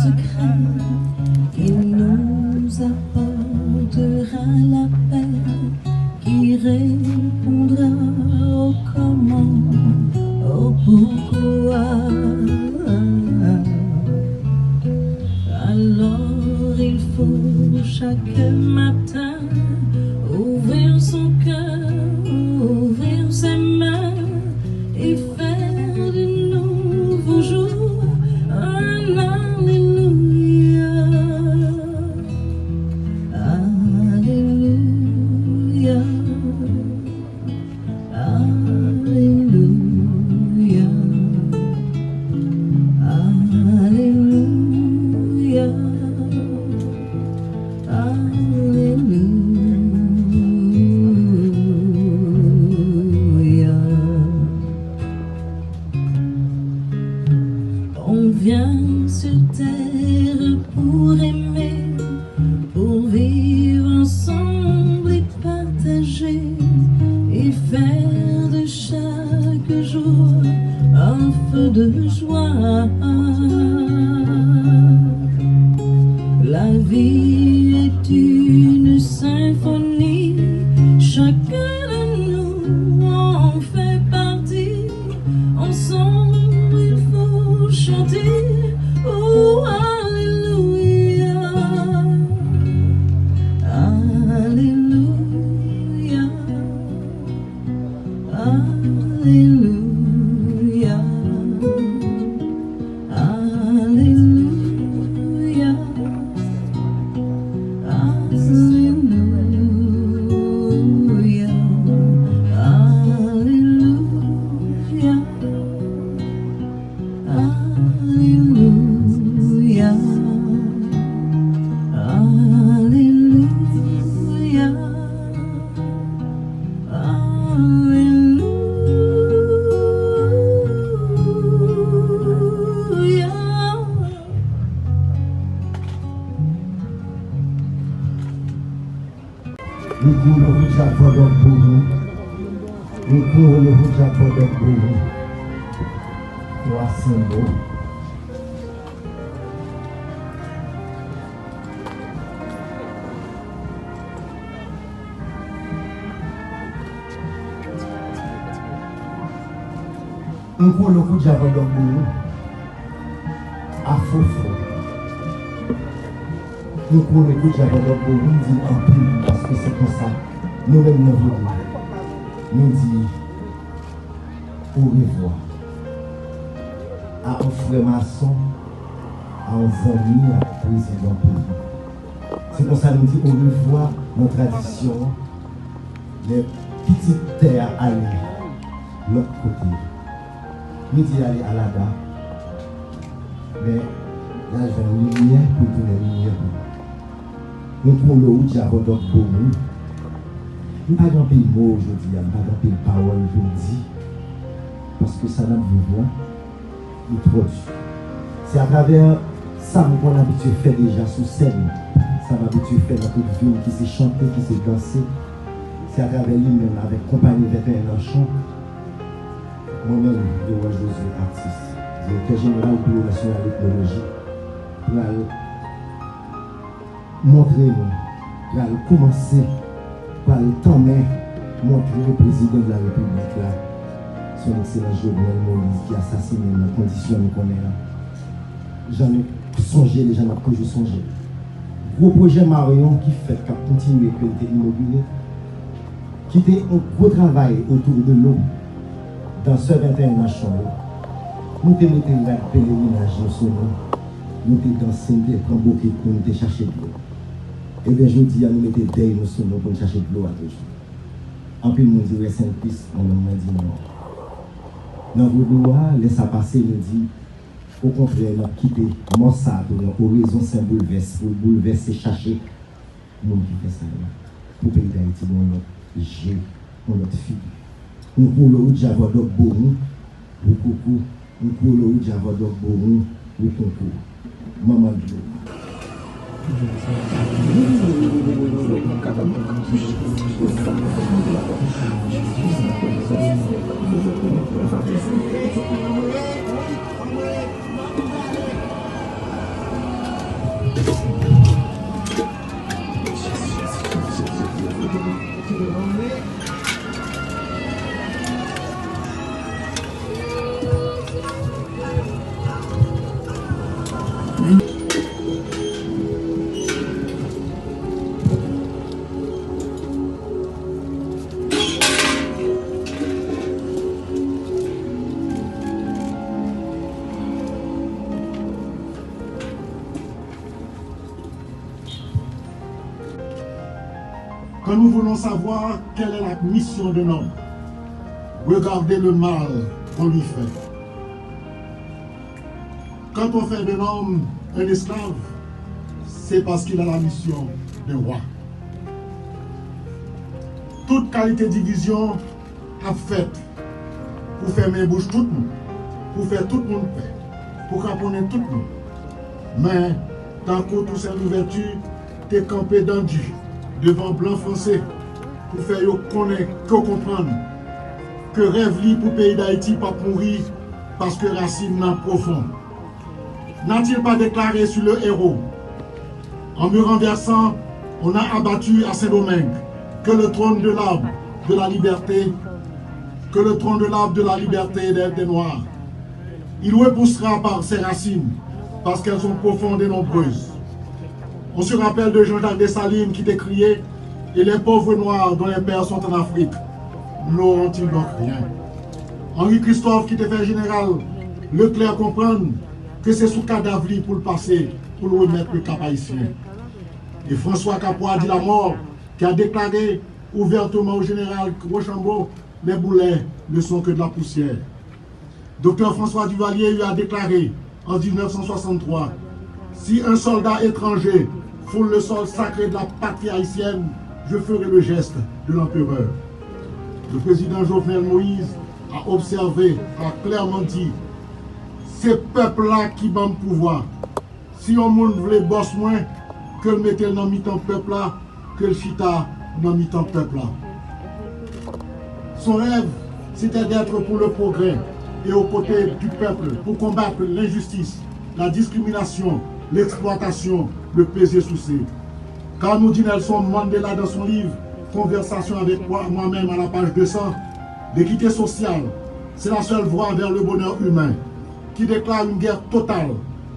secret qui nous apportera la paix, qui répondra au comment, au pourquoi. Alors il faut chaque matin ouvrir son cœur, ouvrir ses mains et faire de nouveaux jours un Alléluia. Alléluia. Alléluia. Alléluia. Alléluia. On vient sur terre pour aimer, pour vivre ensemble et partager, et faire de chaque jour un feu de joie. La vie est une symphonie, chacun de nous en fait partie. Ensemble il faut chanter, oh Alléluia. Alléluia. Alléluia. Alléluia. Alléluia. Alléluia. Alléluia. Alléluia. Alléluia. Nous courons le Japon pour nous. Nous courons le Japon pour nous. Trois symboles. Nous courons le Japon pour nous. À Fofo. Nous courons le Japon pour nous, dit en pile, parce que c'est comme ça. Nous-mêmes nous voulons. Nous disons au revoir à un frère maçon, à un ami, à un président pays. C'est pour ça que nous disons au revoir nos traditions, les petites terres à aller de l'autre côté. Nous disons aller à la dame, mais là j'ai une lumière pour tous les lumières. Nous prenons le route à votre pour nous. Nous ne parlons pas de mots aujourd'hui, nous ne parlons pas de paroles aujourd'hui. Parce que ça n'a pas besoin, nous produit. C'est à travers ça qu'on a l'habitude de faire déjà sous scène. Ça m'a habitué de faire dans toute ville qui s'est chanté, qui s'est dansé. C'est à travers lui-même, avec compagnie 21 ans chant. Moi-même, je vois Josué, artiste. Directeur général du Bureau national de technologie. Pour montrer nous, pour commencer par le temps mais montrer le président de la République là, son excellent Jovenel Moïse qui a assassiné dans les conditions qu'on est là. J'en ai songé, les gens n'ont que je songé. Gros projet Marion qui fait qu'à continuer que l'était immobilier, qui était un gros travail autour de l'eau dans ce 21 nation. Nous te mettons la pèlerinage dans son nom, nous te dansons, nous te prenons beaucoup pour nous te chercher de l'eau. Et bien je dis à nous mettre des nous sur nous pour chercher de l'eau à toujours. En plus, nous disons Saint-Christ, on m'a dit non. Dans vos doigts, laissez passer, nous dit, au contraire, nous quitter Mossad pour une horizon sans bouleverser, pour bouleverser, chercher. Nous qui fait ça, pour le pays d'Haïti, dans notre jeu, dans notre fille. Nous pour le Java d'Ok Bourou, pour coucou, nous pour le Java d'Ok Bourou, pour concours. Maman de l'eau. Quand nous voulons savoir quelle est la mission d'un homme, regardez le mal qu'on lui fait. Quand on fait d'un homme un esclave, c'est parce qu'il a la mission d'un roi. Toute qualité de division a fait pour fermer bouche tout le monde, pour faire tout le monde paix, pour camponner tout le monde. Mais, tant que tout cette ouverture, t'es campé dans Dieu, devant blanc français, pour faire connaître, comprendre que rêve li pour le pays d'Haïti pas mourir parce que racine n'a profond. N'a-t-il pas déclaré sur le héros? En me renversant, on a abattu à Saint-Domingue que le trône de l'arbre de la liberté, que le trône de l'arbre de la liberté des Noirs. Il repoussera par ses racines, parce qu'elles sont profondes et nombreuses. On se rappelle de Jean-Jacques Dessalines qui décriait « Et les pauvres Noirs dont les pères sont en Afrique, n'auront-ils donc rien ?» Henri Christophe qui était fait général, Leclerc comprendre que c'est sous cadavre pour le passer, pour le remettre le cap haïtien. Et François Capois dit la mort, qui a déclaré ouvertement au général Rochambeau, les boulets ne sont que de la poussière. Docteur François Duvalier lui a déclaré en 1963, si un soldat étranger foule le sol sacré de la patrie haïtienne, je ferai le geste de l'empereur. Le président Jovenel Moïse a observé, a clairement dit, ces peuples-là qui ban le pouvoir, si on voulait boss moins, que le mettait dans mi-temps peuple-là, que le chita dans mi-temps peuple-là. Son rêve, c'était d'être pour le progrès et aux côtés du peuple pour combattre l'injustice, la discrimination, l'exploitation, le pesé souci. Car nous dit Nelson Mandela dans son livre Conversation avec moi-même à la page 200, l'équité sociale, c'est la seule voie vers le bonheur humain, qui déclare une guerre totale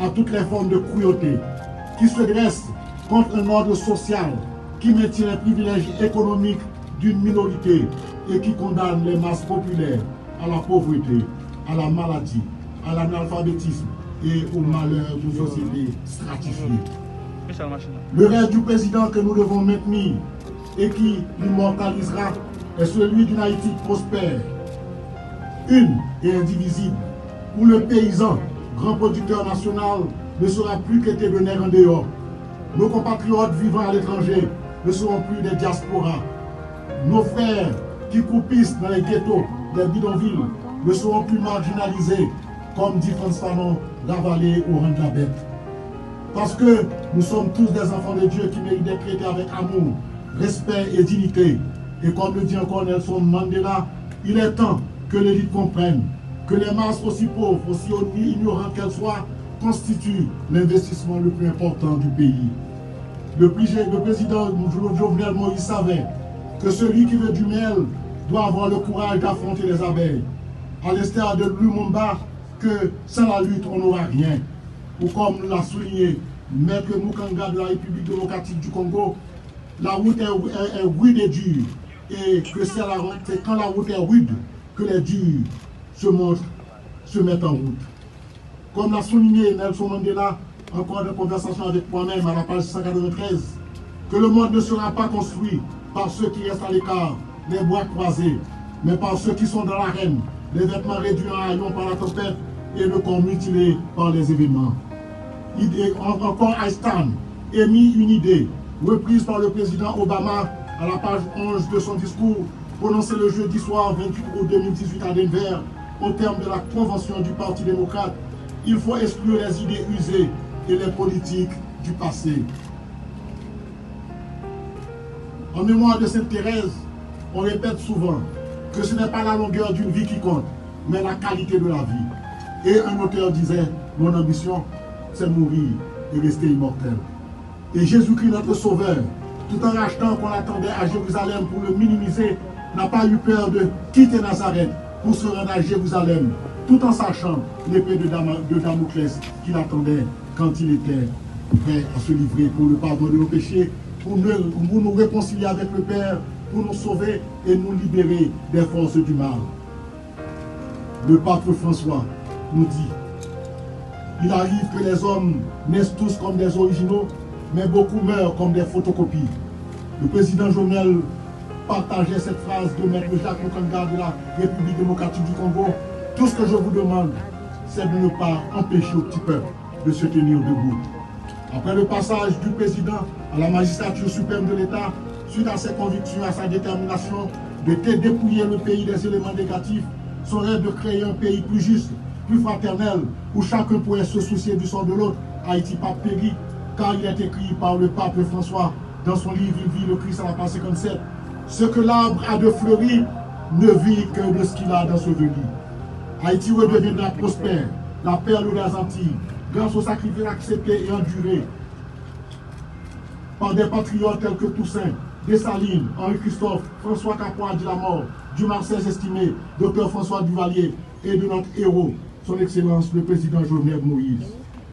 à toutes les formes de cruauté, qui se dresse contre un ordre social qui maintient les privilèges économiques d'une minorité et qui condamne les masses populaires à la pauvreté, à la maladie, à l'analphabétisme et au malheur d'une société stratifiée. Le rêve du président que nous devons maintenir et qui l'immortalisera est celui d'une Haïti prospère, une et indivisible, où le paysan, grand producteur national, ne sera plus qu'été de nerfs en dehors. Nos compatriotes vivant à l'étranger ne seront plus des diasporas. Nos frères qui coupissent dans les ghettos des bidonvilles ne seront plus marginalisés, comme dit François Fanon, ravalés au rang de la bête. Parce que nous sommes tous des enfants de Dieu qui méritent d'être traités avec amour, respect et dignité. Et comme le dit encore Nelson Mandela, il est temps que l'élite comprenne que les masses aussi pauvres, aussi ignorantes qu'elles soient, constituent l'investissement le plus important du pays. Le président Jovenel Moïse savait que celui qui veut du miel doit avoir le courage d'affronter les abeilles. À l'instar de Lumumba, que sans la lutte, on n'aura rien. Ou comme l'a souligné Maître Mukanga de la République démocratique du Congo, la route est rude et dure. Et que c'est quand la route est rude que les durs se mettent en route. Comme l'a souligné Nelson Mandela, encore une conversation avec moi-même à la page 193, que le monde ne sera pas construit par ceux qui restent à l'écart, les bras croisés, mais par ceux qui sont dans l'arène, les vêtements réduits en haillons par la tempête et le corps mutilé par les événements. Encore Einstein émit une idée, reprise par le président Obama à la page 11 de son discours, prononcé le jeudi soir 28 août 2018 à Denver, au terme de la convention du Parti démocrate. Il faut exclure les idées usées et les politiques du passé. En mémoire de Sainte Thérèse, on répète souvent que ce n'est pas la longueur d'une vie qui compte, mais la qualité de la vie. Et un auteur disait, mon ambition, c'est mourir et rester immortel. Et Jésus-Christ, notre Sauveur, tout en rachetant qu'on attendait à Jérusalem pour le minimiser, n'a pas eu peur de quitter Nazareth pour se rendre à Jérusalem, tout en sachant l'épée de Damoclès qui l'attendait quand il était prêt à se livrer pour le pardon de nos péchés, pour nous réconcilier avec le Père, pour nous sauver et nous libérer des forces du mal. Le pape François nous dit, il arrive que les hommes naissent tous comme des originaux, mais beaucoup meurent comme des photocopies. Le président Jovenel partageait cette phrase de Maître Jacques Mokanga de la République démocratique du Congo. Tout ce que je vous demande, c'est de ne pas empêcher au petit peuple de se tenir debout. Après le passage du président à la magistrature suprême de l'État, suite à ses convictions et à sa détermination de dépouiller le pays des éléments négatifs, son rêve de créer un pays plus juste, plus fraternel, où chacun pourrait se soucier du sort de l'autre, Haïti pas péri, car il est écrit par le pape François dans son livre Il vit le Christ à la page 57. Ce que l'arbre a de fleuri ne vit que de ce qu'il a d'enseveli. Haïti redeviendra prospère, la perle des Antilles, grâce au sacrifice accepté et enduré par des patriotes tels que Toussaint, Dessalines, Henri-Christophe, François Capois de la mort, du Marseille estimé, Dr François Duvalier et de notre héros, son Excellence le président Jovenel Moïse.